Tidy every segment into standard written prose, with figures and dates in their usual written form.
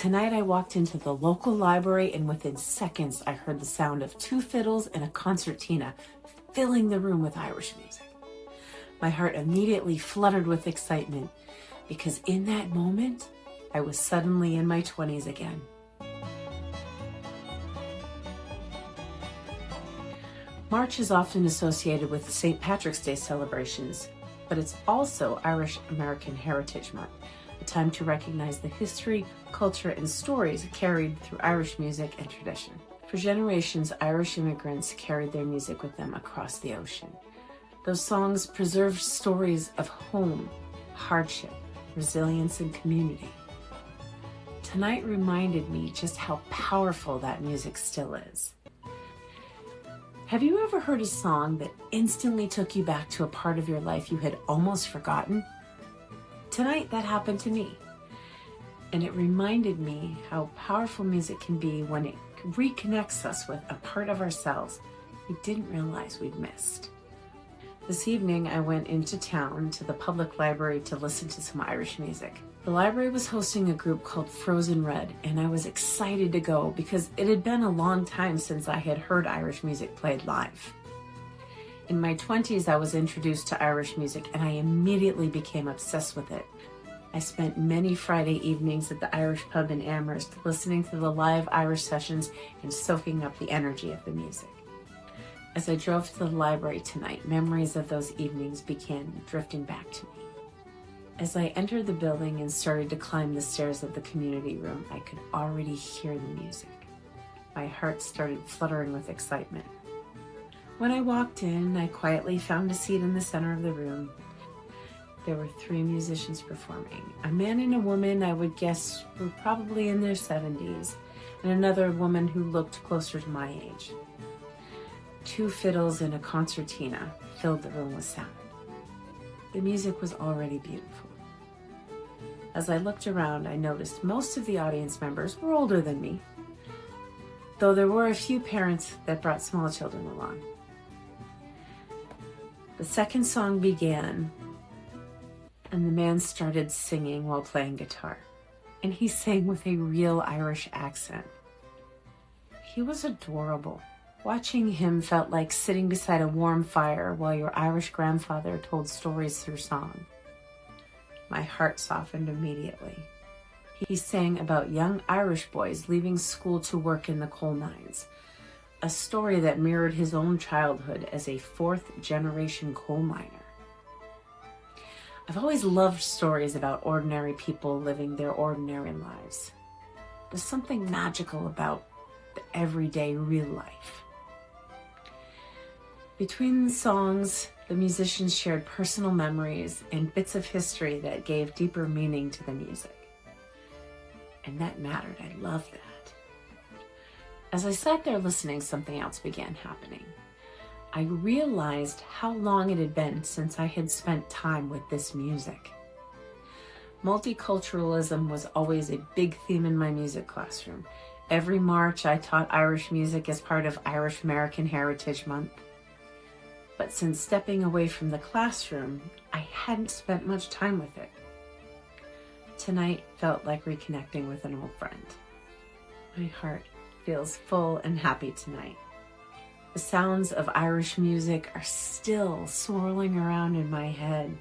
Tonight I walked into the local library and within seconds I heard the sound of 2 fiddles and a concertina filling the room with Irish music. My heart immediately fluttered with excitement because in that moment I was suddenly in my 20s again. March is often associated with St. Patrick's Day celebrations, but it's also Irish American Heritage Month, a time to recognize the history, culture, and stories carried through Irish music and tradition. For generations, Irish immigrants carried their music with them across the ocean. Those songs preserved stories of home, hardship, resilience, and community. Tonight reminded me just how powerful that music still is. Have you ever heard a song that instantly took you back to a part of your life you had almost forgotten? Tonight, that happened to me. And it reminded me how powerful music can be when it reconnects us with a part of ourselves we didn't realize we'd missed. This evening, I went into town to the public library to listen to some Irish music. The library was hosting a group called Frozen Red, and I was excited to go because it had been a long time since I had heard Irish music played live. In my 20s, I was introduced to Irish music, and I immediately became obsessed with it. I spent many Friday evenings at the Irish pub in Amherst listening to the live Irish sessions and soaking up the energy of the music. As I drove to the library tonight, memories of those evenings began drifting back to me. As I entered the building and started to climb the stairs of the community room, I could already hear the music. My heart started fluttering with excitement. When I walked in, I quietly found a seat in the center of the room. There were 3 musicians performing. A man and a woman I would guess were probably in their 70s, and another woman who looked closer to my age. 2 fiddles and a concertina filled the room with sound. The music was already beautiful. As I looked around, I noticed most of the audience members were older than me, though there were a few parents that brought small children along. The second song began, and the man started singing while playing guitar, and he sang with a real Irish accent. He was adorable. Watching him felt like sitting beside a warm fire while your Irish grandfather told stories through song. My heart softened immediately. He sang about young Irish boys leaving school to work in the coal mines, a story that mirrored his own childhood as a 4th-generation coal miner. I've always loved stories about ordinary people living their ordinary lives. There's something magical about the everyday real life. Between the songs, the musicians shared personal memories and bits of history that gave deeper meaning to the music. And that mattered. I loved that. As I sat there listening, something else began happening. I realized how long it had been since I had spent time with this music. Multiculturalism was always a big theme in my music classroom. Every March, I taught Irish music as part of Irish American Heritage Month. But since stepping away from the classroom, I hadn't spent much time with it. Tonight felt like reconnecting with an old friend. My heart feels full and happy tonight. The sounds of Irish music are still swirling around in my head.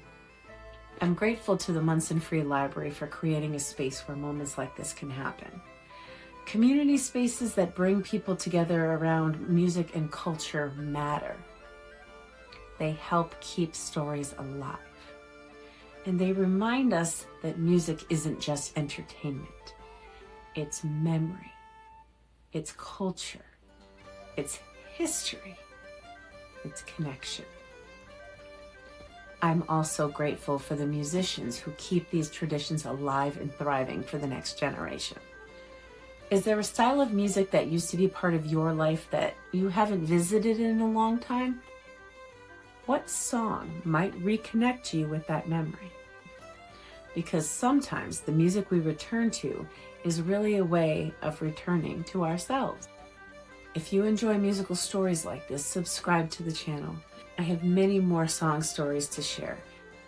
I'm grateful to the Munson Free Library for creating a space where moments like this can happen. Community spaces that bring people together around music and culture matter. They help keep stories alive. And they remind us that music isn't just entertainment. It's memory. It's culture. It's history. It's connection. I'm also grateful for the musicians who keep these traditions alive and thriving for the next generation. Is there a style of music that used to be part of your life that you haven't visited in a long time? What song might reconnect you with that memory? Because sometimes the music we return to is really a way of returning to ourselves. If you enjoy musical stories like this, subscribe to the channel. I have many more song stories to share,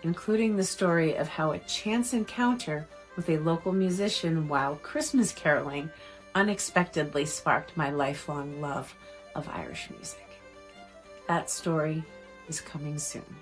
including the story of how a chance encounter with a local musician while Christmas caroling unexpectedly sparked my lifelong love of Irish music. That story is coming soon.